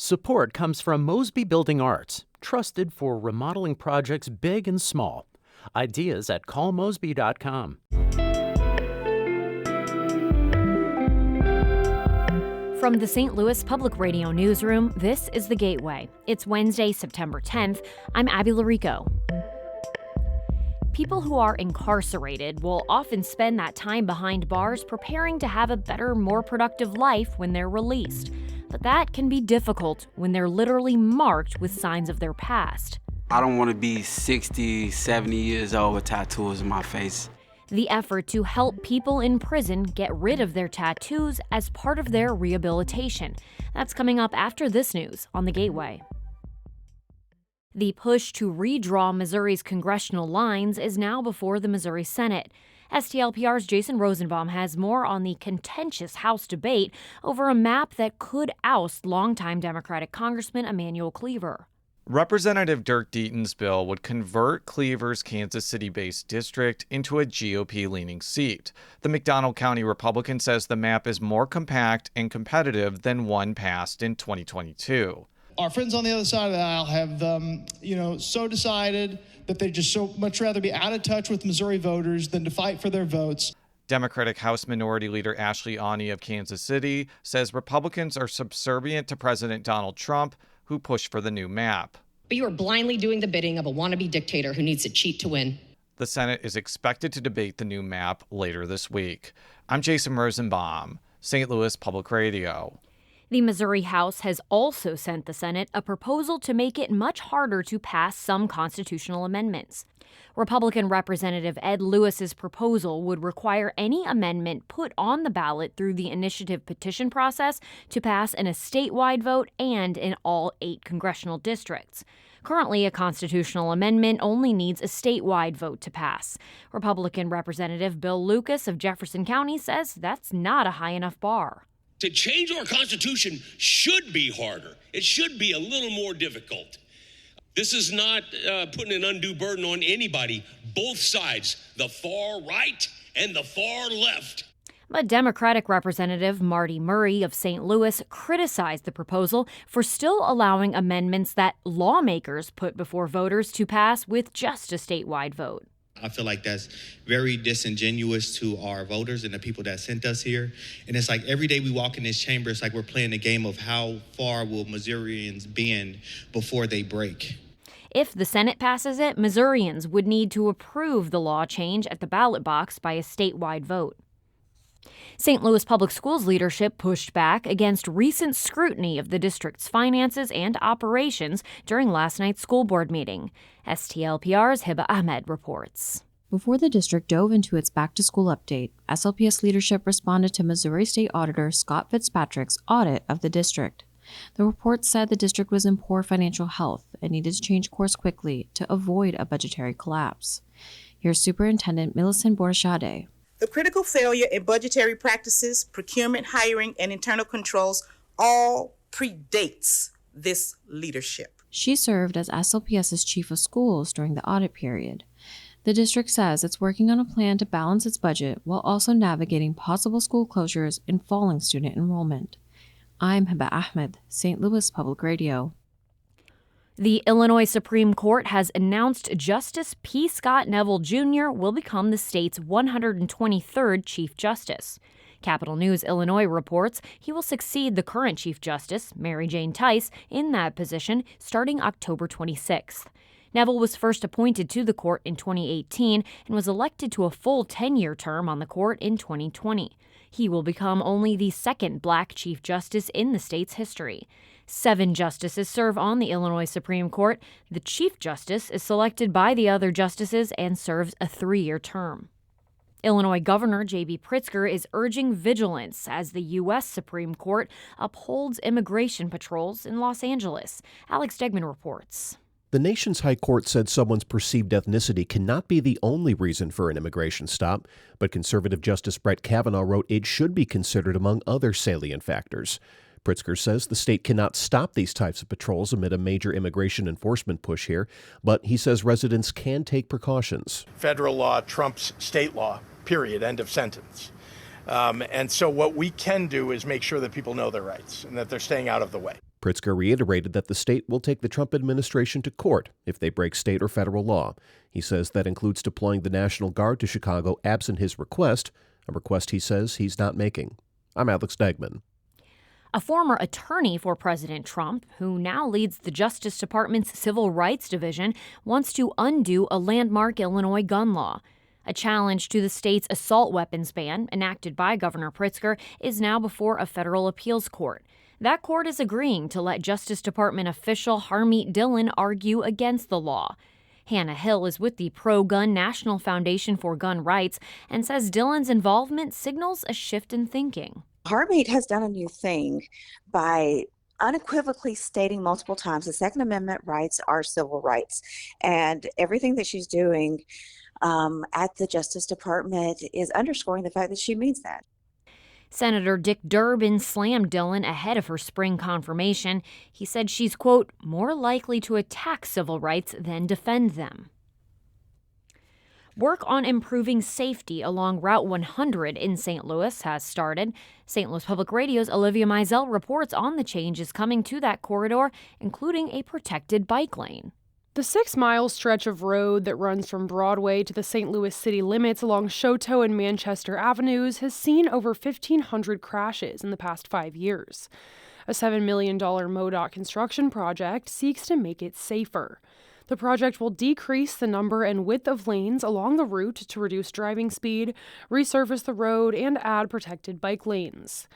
Support comes from Mosby Building Arts, trusted for remodeling projects big and small. Ideas at callmosby.com. From the St. Louis Public Radio Newsroom, this is The Gateway. It's Wednesday, September 10th. I'm Abby Larico. People who are incarcerated will often spend that time behind bars preparing to have a better, more productive life when they're released. But that can be difficult when they're literally marked with signs of their past. I don't want to be 60, 70 years old with tattoos in my face. The effort to help people in prison get rid of their tattoos as part of their rehabilitation. That's coming up after this news on The Gateway. The push to redraw Missouri's congressional lines is now before the Missouri Senate. STLPR's Jason Rosenbaum has more on the contentious House debate over a map that could oust longtime Democratic Congressman Emanuel Cleaver. Representative Dirk Deaton's bill would convert Cleaver's Kansas City-based district into a GOP-leaning seat. The McDonald County Republican says the map is more compact and competitive than one passed in 2022. Our friends on the other side of the aisle have, so decided that they just so much rather be out of touch with Missouri voters than to fight for their votes. Democratic House Minority Leader Ashley Aune of Kansas City says Republicans are subservient to President Donald Trump, who pushed for the new map. But you are blindly doing the bidding of a wannabe dictator who needs to cheat to win. The Senate is expected to debate the new map later this week. I'm Jason Rosenbaum, St. Louis Public Radio. The Missouri House has also sent the Senate a proposal to make it much harder to pass some constitutional amendments. Republican Representative Ed Lewis's proposal would require any amendment put on the ballot through the initiative petition process to pass in a statewide vote and in all 8 congressional districts. Currently, a constitutional amendment only needs a statewide vote to pass. Republican Representative Bill Lucas of Jefferson County says that's not a high enough bar. To change our Constitution should be harder. It should be a little more difficult. This is not putting an undue burden on anybody, both sides, the far right and the far left. But Democratic Representative Marty Murray of St. Louis criticized the proposal for still allowing amendments that lawmakers put before voters to pass with just a statewide vote. I feel like that's very disingenuous to our voters and the people that sent us here. And it's like every day we walk in this chamber, it's like we're playing a game of how far will Missourians bend before they break. If the Senate passes it, Missourians would need to approve the law change at the ballot box by a statewide vote. St. Louis Public Schools leadership pushed back against recent scrutiny of the district's finances and operations during last night's school board meeting. STLPR's Hiba Ahmed reports. Before the district dove into its back-to-school update, SLPS leadership responded to Missouri State Auditor Scott Fitzpatrick's audit of the district. The report said the district was in poor financial health and needed to change course quickly to avoid a budgetary collapse. Here's Superintendent Millicent Borshade. The critical failure in budgetary practices, procurement, hiring, and internal controls all predates this leadership. She served as SLPS's chief of schools during the audit period. The district says it's working on a plan to balance its budget while also navigating possible school closures and falling student enrollment. I'm Hiba Ahmed, St. Louis Public Radio. The Illinois Supreme Court has announced Justice P. Scott Neville Jr. will become the state's 123rd Chief Justice. Capitol News Illinois reports he will succeed the current Chief Justice, Mary Jane Tice, in that position starting October 26th. Neville was first appointed to the court in 2018 and was elected to a full 10-year term on the court in 2020. He will become only the second black Chief Justice in the state's history. 7 justices serve on the Illinois Supreme Court. The Chief Justice is selected by the other justices and serves a 3-year term. Illinois Governor J.B. Pritzker is urging vigilance as the U.S. Supreme Court upholds immigration patrols in Los Angeles. Alex Degman reports. The nation's high court said someone's perceived ethnicity cannot be the only reason for an immigration stop, but conservative Justice Brett Kavanaugh wrote it should be considered among other salient factors. Pritzker says the state cannot stop these types of patrols amid a major immigration enforcement push here, but he says residents can take precautions. Federal law trumps state law, period, end of sentence. And so what we can do is make sure that people know their rights and that they're staying out of the way. Pritzker reiterated that the state will take the Trump administration to court if they break state or federal law. He says that includes deploying the National Guard to Chicago absent his request, a request he says he's not making. I'm Alex Degman. A former attorney for President Trump, who now leads the Justice Department's Civil Rights Division, wants to undo a landmark Illinois gun law. A challenge to the state's assault weapons ban, enacted by Governor Pritzker, is now before a federal appeals court. That court is agreeing to let Justice Department official Harmeet Dillon argue against the law. Hannah Hill is with the pro-gun National Foundation for Gun Rights and says Dillon's involvement signals a shift in thinking. Harmeet has done a new thing by unequivocally stating multiple times the Second Amendment rights are civil rights. And everything that she's doing at the Justice Department is underscoring the fact that she means that. Senator Dick Durbin slammed Dillon ahead of her spring confirmation. He said she's, quote, more likely to attack civil rights than defend them. Work on improving safety along Route 100 in St. Louis has started. St. Louis Public Radio's Olivia Mizell reports on the changes coming to that corridor, including a protected bike lane. The 6-mile stretch of road that runs from Broadway to the St. Louis city limits along Choteau and Manchester Avenues has seen over 1,500 crashes in the past 5 years. A $7 million MoDOT construction project seeks to make it safer. The project will decrease the number and width of lanes along the route to reduce driving speed, resurface the road, and add protected bike lanes.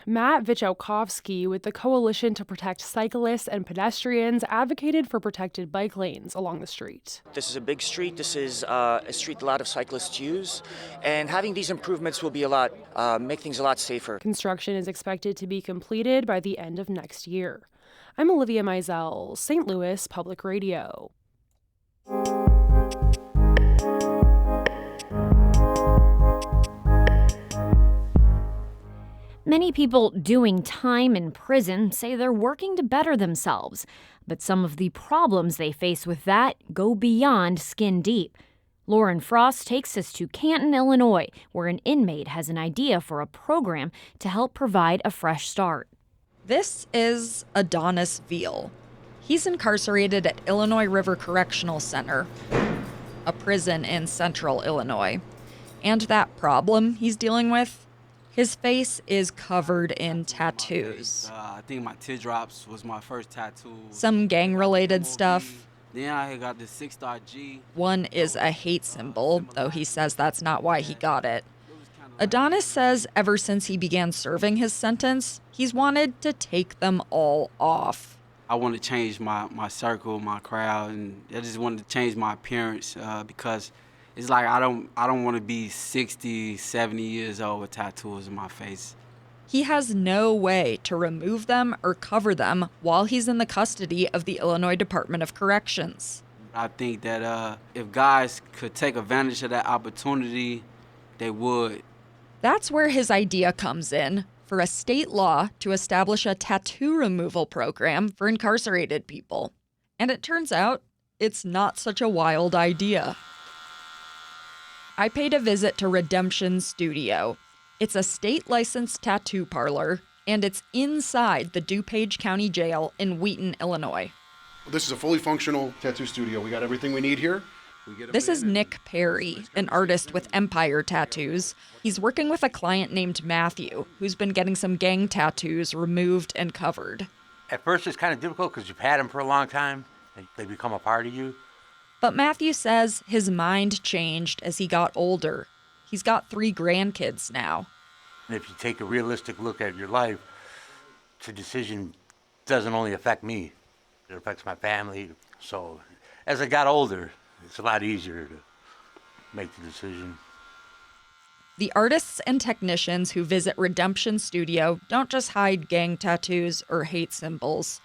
Matt Vichowkovsky with the Coalition to Protect Cyclists and Pedestrians advocated for protected bike lanes along the street. This is a big street. This is a street a lot of cyclists use, and having these improvements will be make things a lot safer. Construction is expected to be completed by the end of next year. I'm Olivia Mizell, St. Louis Public Radio. Many people doing time in prison say they're working to better themselves, but some of the problems they face with that go beyond skin deep. Lauren Frost takes us to Canton, Illinois, where an inmate has an idea for a program to help provide a fresh start. This is Adonis Veal. He's incarcerated at Illinois River Correctional Center, a prison in central Illinois. And that problem he's dealing with? His face is covered in tattoos. I think my teardrops was my first tattoo. Some gang-related stuff. Then I got the 6-star G. One is a hate symbol, though he says that's not why he got it. Adonis says ever since he began serving his sentence, he's wanted to take them all off. I want to change my circle, my crowd, and I just wanted to change my appearance because it's like I don't want to be 60, 70 years old with tattoos on my face. He has no way to remove them or cover them while he's in the custody of the Illinois Department of Corrections. I think that if guys could take advantage of that opportunity, they would. That's where his idea comes in, for a state law to establish a tattoo removal program for incarcerated people. And it turns out it's not such a wild idea. I paid a visit to Redemption Studio. It's a state-licensed tattoo parlor, and it's inside the DuPage County Jail in Wheaton, Illinois. This is a fully functional tattoo studio. We got everything we need here. This is Nick Perry, an artist with Empire Tattoos. He's working with a client named Matthew, who's been getting some gang tattoos removed and covered. At first it's kind of difficult because you've had them for a long time, and they become a part of you. But Matthew says his mind changed as he got older. He's got 3 grandkids now. And if you take a realistic look at your life, the decision doesn't only affect me, it affects my family. So as I got older, it's a lot easier to make the decision. The artists and technicians who visit Redemption Studio don't just hide gang tattoos or hate symbols.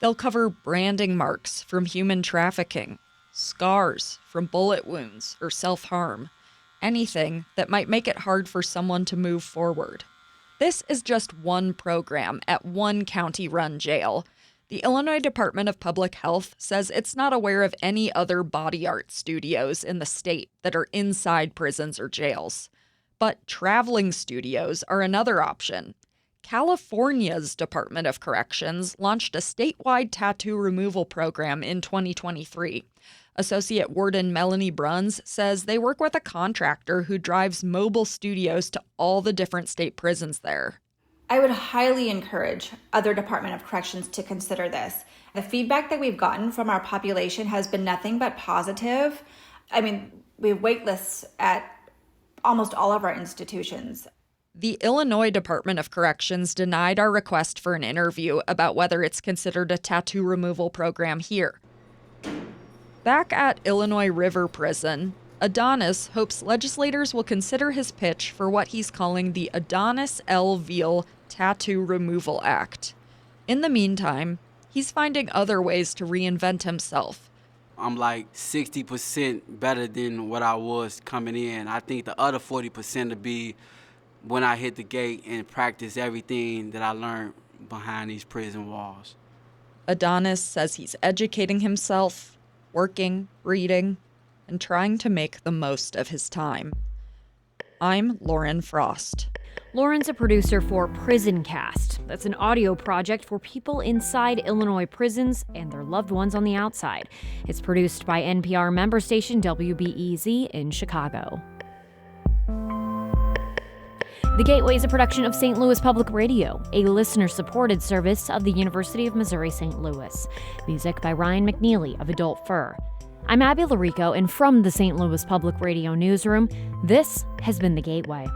They'll cover branding marks from human trafficking, scars from bullet wounds or self-harm, anything that might make it hard for someone to move forward. This is just one program at one county-run jail. The Illinois Department of Public Health says it's not aware of any other body art studios in the state that are inside prisons or jails. But traveling studios are another option. California's Department of Corrections launched a statewide tattoo removal program in 2023. Associate Warden Melanie Bruns says they work with a contractor who drives mobile studios to all the different state prisons there. I would highly encourage other Department of Corrections to consider this. The feedback that we've gotten from our population has been nothing but positive. I mean, we have wait lists at almost all of our institutions. The Illinois Department of Corrections denied our request for an interview about whether it's considered a tattoo removal program here. Back at Illinois River Prison, Adonis hopes legislators will consider his pitch for what he's calling the Adonis L. Veal Tattoo Removal Act. In the meantime, he's finding other ways to reinvent himself. I'm like 60% better than what I was coming in. I think the other 40% to be when I hit the gate and practice everything that I learned behind these prison walls. Adonis says he's educating himself, working, reading, and trying to make the most of his time. I'm Lauren Frost. Lauren's a producer for Prison Cast. That's an audio project for people inside Illinois prisons and their loved ones on the outside. It's produced by NPR member station WBEZ in Chicago. The Gateway is a production of St. Louis Public Radio, a listener-supported service of the University of Missouri St. Louis. Music by Ryan McNeely of Adult Fur. I'm Abby Larico, and from the St. Louis Public Radio newsroom, this has been The Gateway.